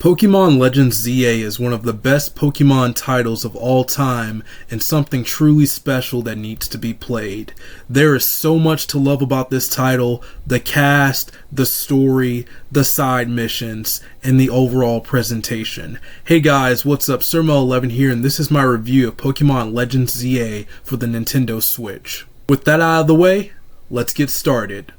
Pokémon Legends Z-A is one of the best Pokémon titles of all time and something truly special that needs to be played. There is so much to love about this title, the cast, the story, the side missions, and the overall presentation. Hey guys, what's up? Surmo11 here, and this is my review of Pokémon Legends Z-A for the Nintendo Switch. With that out of the way, let's get started.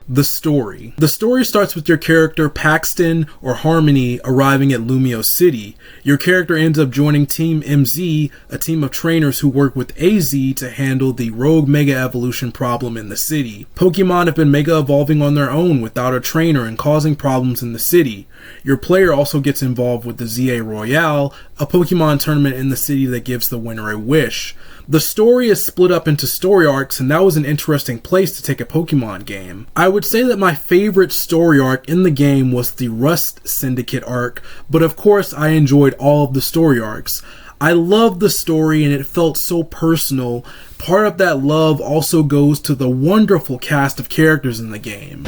The story. The story starts with your character Paxton or Harmony arriving at Lumiose City. Your character ends up joining Team MZ, a team of trainers who work with AZ to handle the rogue Mega Evolution problem in the city. Pokemon have been Mega Evolving on their own without a trainer and causing problems in the city. Your player also gets involved with the ZA Royale, a Pokemon tournament in the city that gives the winner a wish. The story is split up into story arcs, and that was an interesting place to take a Pokemon game. I would say that my favorite story arc in the game was the Rust Syndicate arc, but of course I enjoyed all of the story arcs. I loved the story and it felt so personal. Part of that love also goes to the wonderful cast of characters in the game.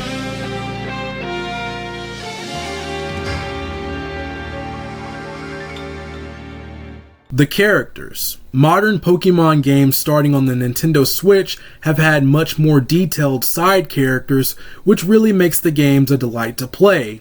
The characters. Modern Pokemon games starting on the Nintendo Switch have had much more detailed side characters, which really makes the games a delight to play.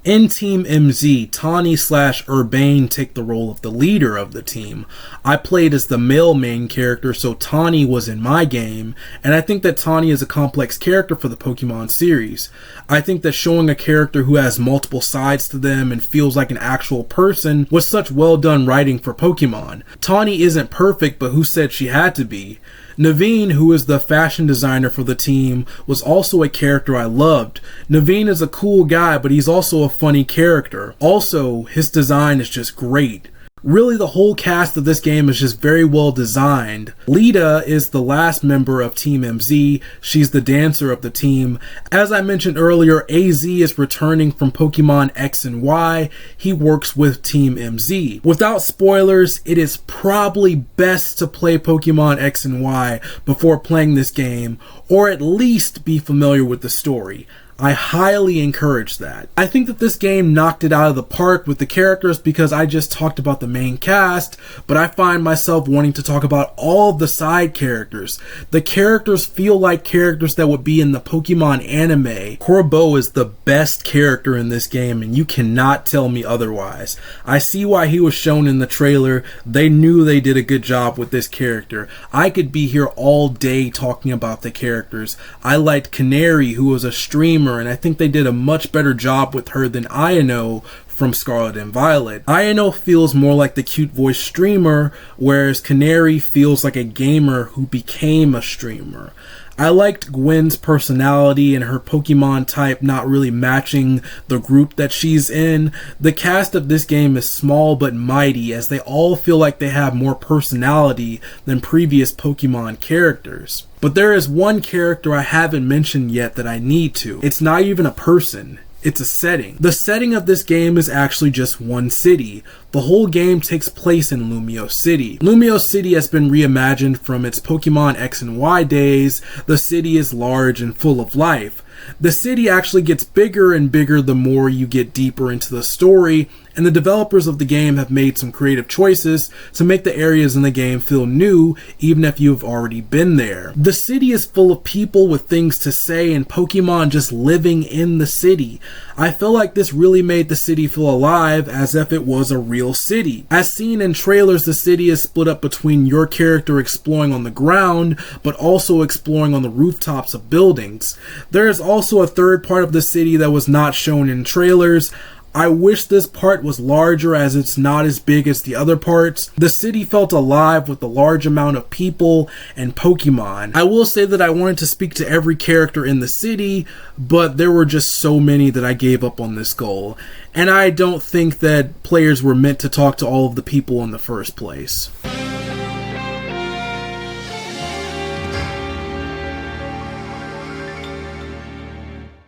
In Team MZ, Tawny/Urbane take the role of the leader of the team. I played as the male main character, so Tawny was in my game, and I think that Tawny is a complex character for the Pokemon series. I think that showing a character who has multiple sides to them and feels like an actual person was such well done writing for Pokemon. Tawny isn't perfect, but who said she had to be? Naveen, who is the fashion designer for the team, was also a character I loved. Naveen is a cool guy, but he's also a funny character. Also, his design is just great. Really, the whole cast of this game is just very well designed. Lita is the last member of Team MZ. She's the dancer of the team. As I mentioned earlier, AZ is returning from Pokémon X and Y. He works with Team MZ. Without spoilers, it is probably best to play Pokémon X and Y before playing this game, or at least be familiar with the story. I highly encourage that. I think that this game knocked it out of the park with the characters because I just talked about the main cast, but I find myself wanting to talk about all of the side characters. The characters feel like characters that would be in the Pokemon anime. Corbo is the best character in this game, and you cannot tell me otherwise. I see why he was shown in the trailer. They knew they did a good job with this character. I could be here all day talking about the characters. I liked Canary, who was a streamer, and I think they did a much better job with her than Ino from Scarlet and Violet. Ino feels more like the cute voice streamer, whereas Canary feels like a gamer who became a streamer. I liked Gwen's personality and her Pokemon type not really matching the group that she's in. The cast of this game is small but mighty, as they all feel like they have more personality than previous Pokemon characters. But there is one character I haven't mentioned yet that I need to. It's not even a person. It's a setting. The setting of this game is actually just one city. The whole game takes place in Lumiose City. Lumiose City has been reimagined from its Pokemon X and Y days. The city is large and full of life. The city actually gets bigger and bigger the more you get deeper into the story, and the developers of the game have made some creative choices to make the areas in the game feel new, even if you've already been there. The city is full of people with things to say and Pokemon just living in the city. I feel like this really made the city feel alive, as if it was a real city. As seen in trailers, the city is split up between your character exploring on the ground, but also exploring on the rooftops of buildings. There is also a third part of the city that was not shown in trailers. I wish this part was larger, as it's not as big as the other parts. The city felt alive with a large amount of people and Pokemon. I will say that I wanted to speak to every character in the city, but there were just so many that I gave up on this goal. And I don't think that players were meant to talk to all of the people in the first place.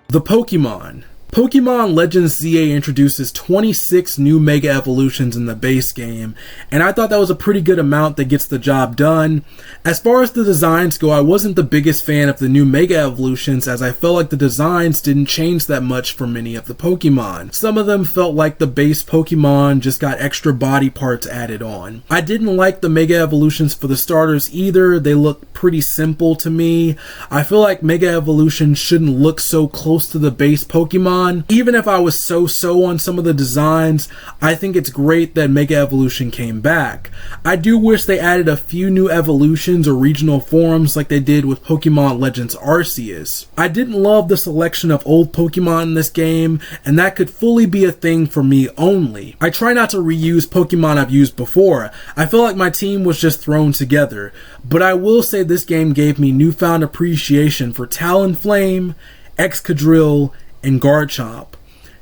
The Pokemon. Pokémon Legends Z-A introduces 26 new Mega Evolutions in the base game, and I thought that was a pretty good amount that gets the job done. As far as the designs go, I wasn't the biggest fan of the new Mega Evolutions, as I felt like the designs didn't change that much for many of the Pokemon. Some of them felt like the base Pokemon just got extra body parts added on. I didn't like the Mega Evolutions for the starters either. They look pretty simple to me. I feel like Mega Evolutions shouldn't look so close to the base Pokemon. Even if I was so-so on some of the designs, I think it's great that Mega Evolution came back. I do wish they added a few new evolutions or regional forms like they did with Pokémon Legends Arceus. I didn't love the selection of old Pokemon in this game, and that could fully be a thing for me only. I try not to reuse Pokemon I've used before. I feel like my team was just thrown together, but I will say this game gave me newfound appreciation for Talonflame, Excadrill, and Garchomp.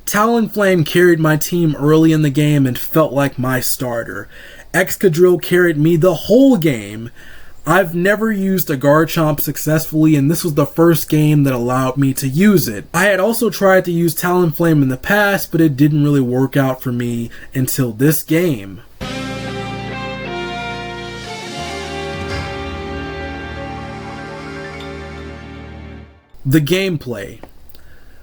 Talonflame carried my team early in the game and felt like my starter. Excadrill carried me the whole game. I've never used a Garchomp successfully, and this was the first game that allowed me to use it. I had also tried to use Talonflame in the past, but it didn't really work out for me until this game. The gameplay.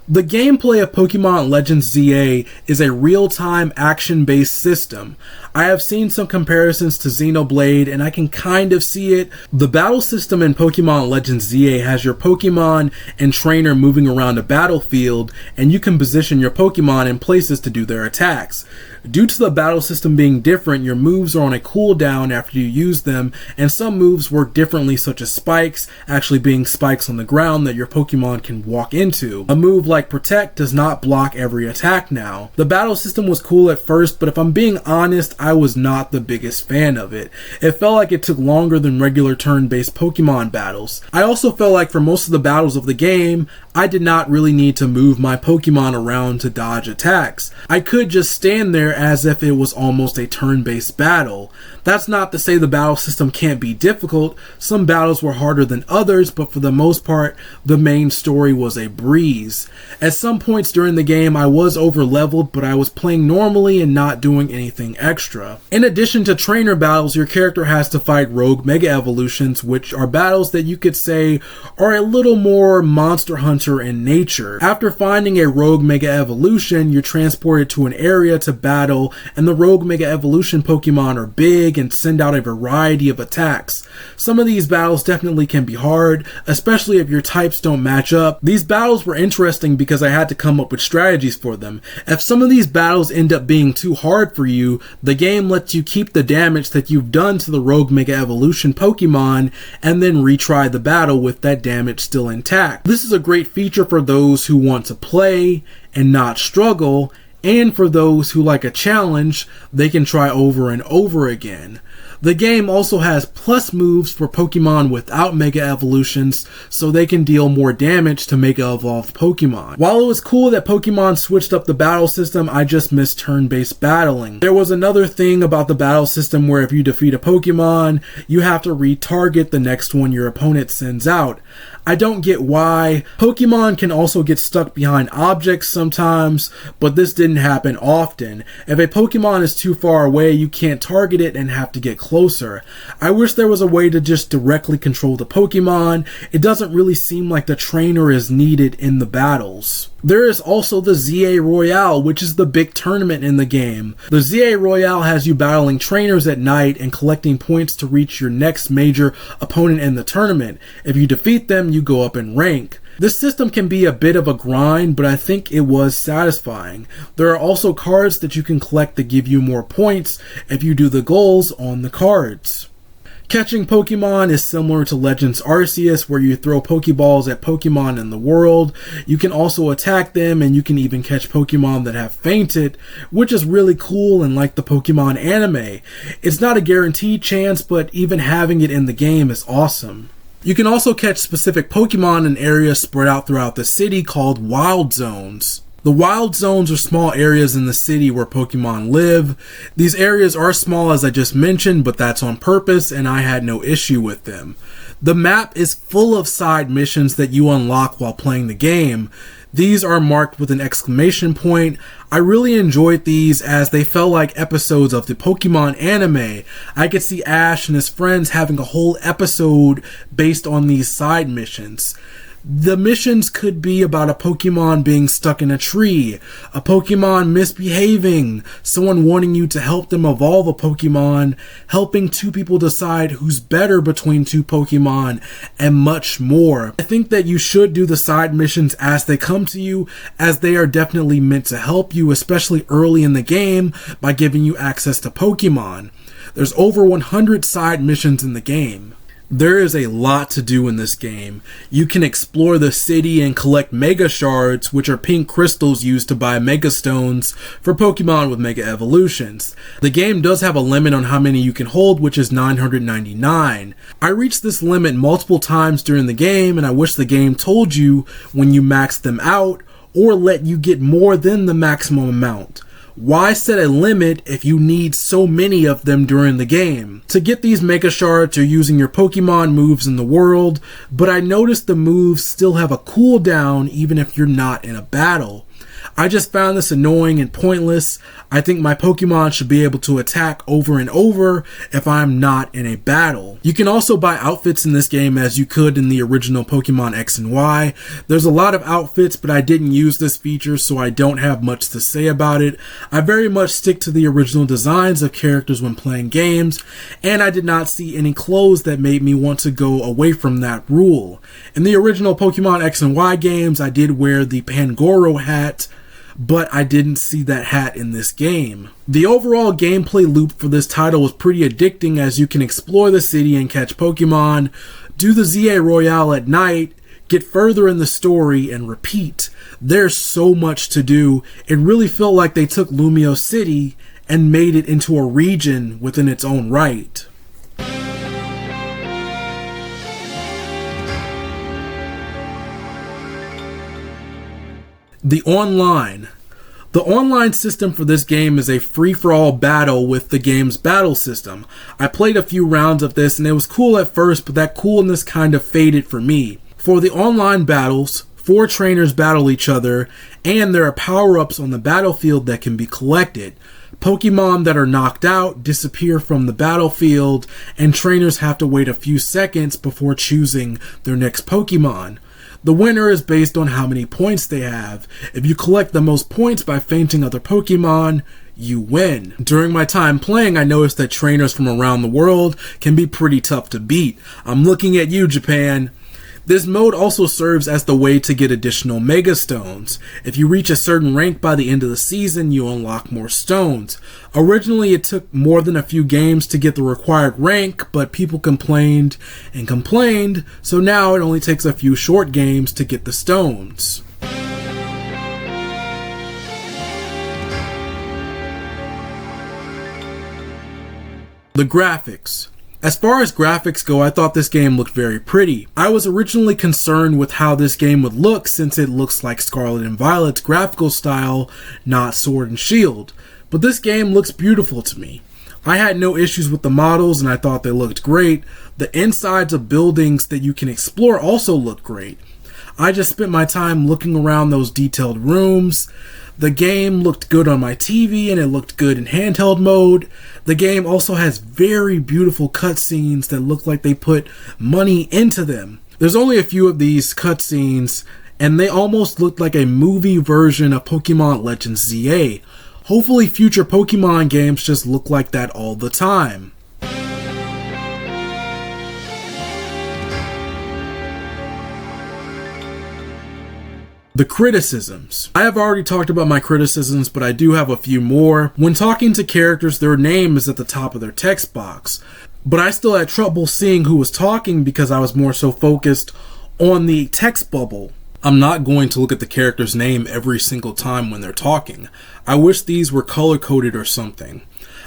The gameplay of Pokémon Legends Z-A is a real-time action-based system. I have seen some comparisons to Xenoblade, and I can kind of see it. The battle system in Pokémon Legends Z-A has your Pokémon and trainer moving around a battlefield, and you can position your Pokémon in places to do their attacks. Due to the battle system being different, your moves are on a cooldown after you use them, and some moves work differently, such as spikes, actually being spikes on the ground that your Pokemon can walk into. A move like Protect does not block every attack now. The battle system was cool at first, but if I'm being honest, I was not the biggest fan of it. It felt like it took longer than regular turn-based Pokemon battles. I also felt like for most of the battles of the game, I did not really need to move my Pokemon around to dodge attacks. I could just stand there as if it was almost a turn-based battle. That's not to say the battle system can't be difficult. Some battles were harder than others, but for the most part, the main story was a breeze. At some points during the game, I was over-leveled, but I was playing normally and not doing anything extra. In addition to trainer battles, your character has to fight rogue Mega Evolutions, which are battles that you could say are a little more Monster Hunter in nature. After finding a rogue Mega Evolution, you're transported to an area to battle, and the rogue Mega Evolution Pokemon are big and send out a variety of attacks. Some of these battles definitely can be hard, especially if your types don't match up. These battles were interesting because I had to come up with strategies for them. If some of these battles end up being too hard for you, the game lets you keep the damage that you've done to the rogue Mega Evolution Pokemon and then retry the battle with that damage still intact. This is a great feature for those who want to play and not struggle, and for those who like a challenge, they can try over and over again. The game also has plus moves for Pokemon without Mega Evolutions, so they can deal more damage to Mega Evolved Pokemon. While it was cool that Pokemon switched up the battle system, I just missed turn-based battling. There was another thing about the battle system where if you defeat a Pokemon, you have to retarget the next one your opponent sends out. I don't get why. Pokemon can also get stuck behind objects sometimes, but this didn't happen often. If a Pokemon is too far away, you can't target it and have to get closer. I wish there was a way to just directly control the Pokemon. It doesn't really seem like the trainer is needed in the battles. There is also the Z-A Royale, which is the big tournament in the game. The Z-A Royale has you battling trainers at night and collecting points to reach your next major opponent in the tournament. If you defeat them, you go up in rank. This system can be a bit of a grind, but I think it was satisfying. There are also cards that you can collect that give you more points if you do the goals on the cards. Catching Pokemon is similar to Legends Arceus, where you throw Pokeballs at Pokemon in the world. You can also attack them, and you can even catch Pokemon that have fainted, which is really cool and like the Pokemon anime. It's not a guaranteed chance, but even having it in the game is awesome. You can also catch specific Pokemon in areas spread out throughout the city called Wild Zones. The Wild Zones are small areas in the city where Pokemon live. These areas are small as I just mentioned, but that's on purpose and I had no issue with them. The map is full of side missions that you unlock while playing the game. These are marked with an exclamation point. I really enjoyed these as they felt like episodes of the Pokemon anime. I could see Ash and his friends having a whole episode based on these side missions. The missions could be about a Pokemon being stuck in a tree, a Pokemon misbehaving, someone wanting you to help them evolve a Pokemon, helping two people decide who's better between two Pokemon, and much more. I think that you should do the side missions as they come to you, as they are definitely meant to help you, especially early in the game, by giving you access to Pokemon. There's over 100 side missions in the game. There is a lot to do in this game. You can explore the city and collect Mega Shards, which are pink crystals used to buy Mega Stones for Pokemon with Mega Evolutions. The game does have a limit on how many you can hold, which is 999. I reached this limit multiple times during the game, and I wish the game told you when you max them out, or let you get more than the maximum amount. Why set a limit if you need so many of them during the game? To get these Mega Shards, you're using your Pokemon moves in the world, but I noticed the moves still have a cooldown even if you're not in a battle. I just found this annoying and pointless. I think my Pokemon should be able to attack over and over if I'm not in a battle. You can also buy outfits in this game as you could in the original Pokemon X and Y. There's a lot of outfits, but I didn't use this feature, so I don't have much to say about it. I very much stick to the original designs of characters when playing games, and I did not see any clothes that made me want to go away from that rule. In the original Pokemon X and Y games, I did wear the Pangoro hat, but I didn't see that hat in this game. The overall gameplay loop for this title was pretty addicting, as you can explore the city and catch Pokemon, do the Z-A Royale at night, get further in the story, and repeat. There's so much to do. It really felt like they took Lumiose City and made it into a region within its own right. The online system for this game is a free-for-all battle with the game's battle system. I played a few rounds of this and it was cool at first, but that coolness kind of faded for me. For the online battles, 4 trainers battle each other, and there are power-ups on the battlefield that can be collected. Pokemon that are knocked out disappear from the battlefield, and trainers have to wait a few seconds before choosing their next Pokemon. The winner is based on how many points they have. If you collect the most points by fainting other Pokemon, you win. During my time playing, I noticed that trainers from around the world can be pretty tough to beat. I'm looking at you, Japan. This mode also serves as the way to get additional Mega Stones. If you reach a certain rank by the end of the season, you unlock more stones. Originally, it took more than a few games to get the required rank, but people complained and complained, so now it only takes a few short games to get the stones. The graphics. As far as graphics go, I thought this game looked very pretty. I was originally concerned with how this game would look since it looks like Scarlet and Violet's graphical style, not Sword and Shield. But this game looks beautiful to me. I had no issues with the models and I thought they looked great. The insides of buildings that you can explore also look great. I just spent my time looking around those detailed rooms. The game looked good on my TV and it looked good in handheld mode. The game also has very beautiful cutscenes that look like they put money into them. There's only a few of these cutscenes and they almost looked like a movie version of Pokémon Legends Z-A. Hopefully future Pokemon games just look like that all the time. The criticisms. I have already talked about my criticisms, but I do have a few more. When talking to characters, their name is at the top of their text box, but I still had trouble seeing who was talking because I was more so focused on the text bubble. I'm not going to look at the character's name every single time when they're talking. I wish these were color-coded or something.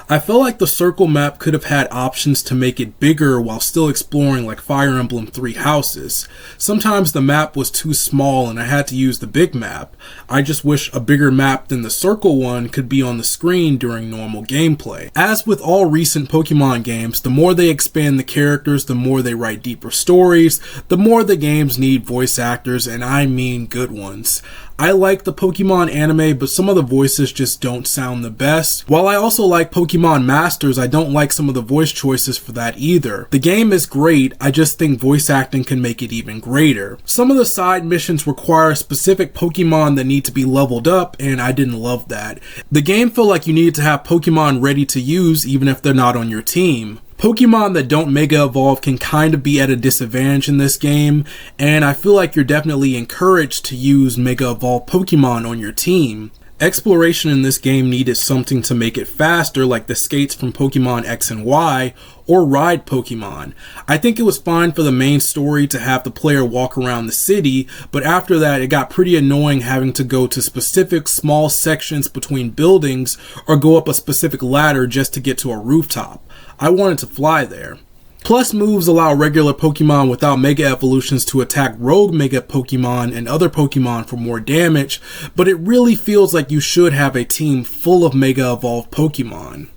I felt like the circle map could have had options to make it bigger while still exploring like Fire Emblem 3 houses. Sometimes the map was too small and I had to use the big map. I just wish a bigger map than the circle one could be on the screen during normal gameplay. As with all recent Pokemon games, the more they expand the characters, the more they write deeper stories, the more the games need voice actors, and I mean good ones. I like the Pokemon anime, but some of the voices just don't sound the best. While I also like Pokemon Masters, I don't like some of the voice choices for that either. The game is great, I just think voice acting can make it even greater. Some of the side missions require specific Pokemon that need to be leveled up, and I didn't love that. The game felt like you needed to have Pokemon ready to use even if they're not on your team. Pokemon that don't Mega Evolve can kind of be at a disadvantage in this game, and I feel like you're definitely encouraged to use Mega Evolve Pokemon on your team. Exploration in this game needed something to make it faster, like the skates from Pokemon X and Y, or ride Pokemon. I think it was fine for the main story to have the player walk around the city, but after that it got pretty annoying having to go to specific small sections between buildings or go up a specific ladder just to get to a rooftop. I wanted to fly there. Plus, moves allow regular Pokemon without Mega Evolutions to attack rogue Mega Pokemon and other Pokemon for more damage, but it really feels like you should have a team full of Mega Evolved Pokemon.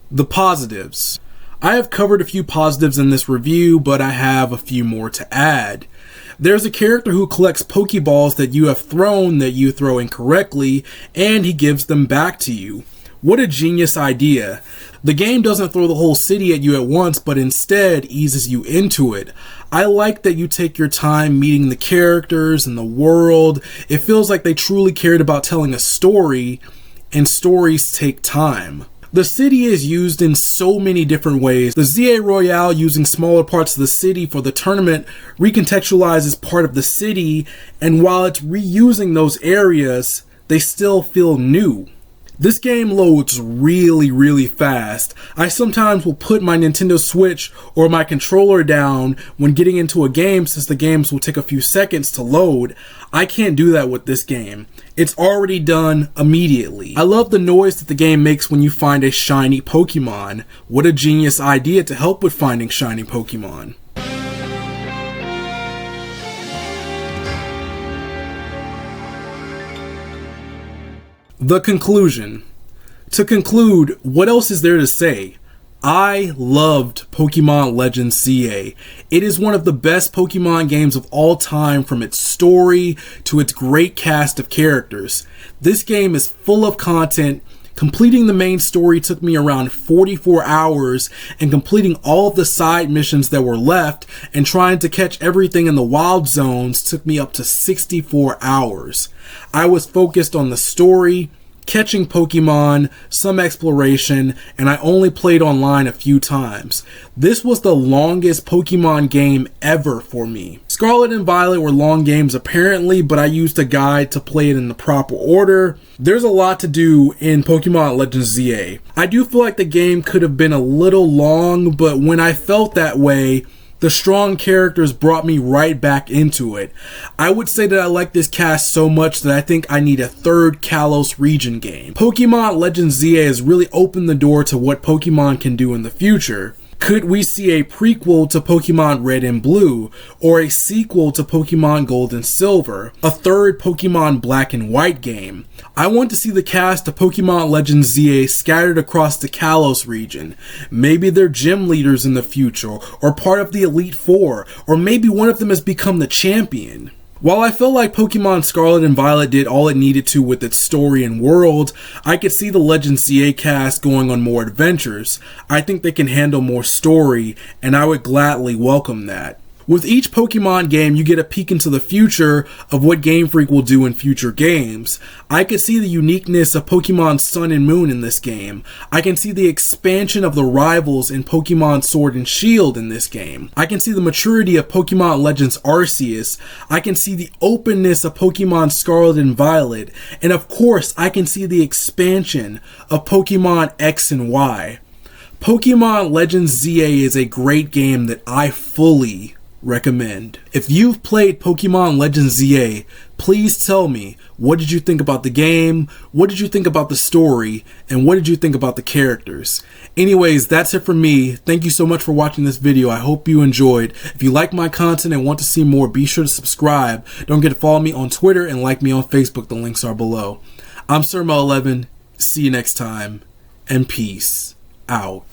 The positives. I have covered a few positives in this review, but I have a few more to add. There's a character who collects Pokeballs that you have thrown that you throw incorrectly, and he gives them back to you. What a genius idea. The game doesn't throw the whole city at you at once, but instead eases you into it. I like that you take your time meeting the characters and the world. It feels like they truly cared about telling a story, and stories take time. The city is used in so many different ways. The Z-A Royale, using smaller parts of the city for the tournament, recontextualizes part of the city, and while it's reusing those areas, they still feel new. This game loads really fast. I sometimes will put my Nintendo Switch or my controller down when getting into a game since the games will take a few seconds to load. I can't do that with this game. It's already done immediately. I love the noise that the game makes when you find a shiny Pokemon. What a genius idea to help with finding shiny Pokemon. The conclusion. To conclude, what else is there to say? I loved Pokémon Legends Z-A. It is one of the best Pokemon games of all time, from its story to its great cast of characters. This game is full of content. Completing the main story took me around 44 hours, and completing all of the side missions that were left and trying to catch everything in the wild zones took me up to 64 hours. I was focused on the story, catching Pokemon, some exploration, and I only played online a few times. This was the longest Pokemon game ever for me. Scarlet and Violet were long games apparently, but I used a guide to play it in the proper order. There's a lot to do in Pokémon Legends Z-A. I do feel like the game could have been a little long, but when I felt that way, the strong characters brought me right back into it. I would say that I like this cast so much that I think I need a third Kalos region game. Pokémon Legends Z-A has really opened the door to what Pokemon can do in the future. Could we see a prequel to Pokemon Red and Blue, or a sequel to Pokemon Gold and Silver, a third Pokemon Black and White game? I want to see the cast of Pokemon Legends Z-A scattered across the Kalos region. Maybe they're gym leaders in the future, or part of the Elite Four, or maybe one of them has become the champion. While I felt like Pokemon Scarlet and Violet did all it needed to with its story and world, I could see the Legends Z-A cast going on more adventures. I think they can handle more story, and I would gladly welcome that. With each Pokemon game, you get a peek into the future of what Game Freak will do in future games. I could see the uniqueness of Pokemon Sun and Moon in this game. I can see the expansion of the rivals in Pokemon Sword and Shield in this game. I can see the maturity of Pokemon Legends Arceus. I can see the openness of Pokemon Scarlet and Violet. And of course, I can see the expansion of Pokemon X and Y. Pokemon Legends Z-A is a great game that I fully recommend. If you've played Pokemon Legends Z-A, please tell me, what did you think about the game, what did you think about the story, and what did you think about the characters? Anyways, that's it for me. Thank you so much for watching this video. I hope you enjoyed. If you like my content and want to see more, be sure to subscribe. Don't forget to follow me on Twitter and like me on Facebook. The links are below. I'm Sir Mo11. See you next time, and peace out.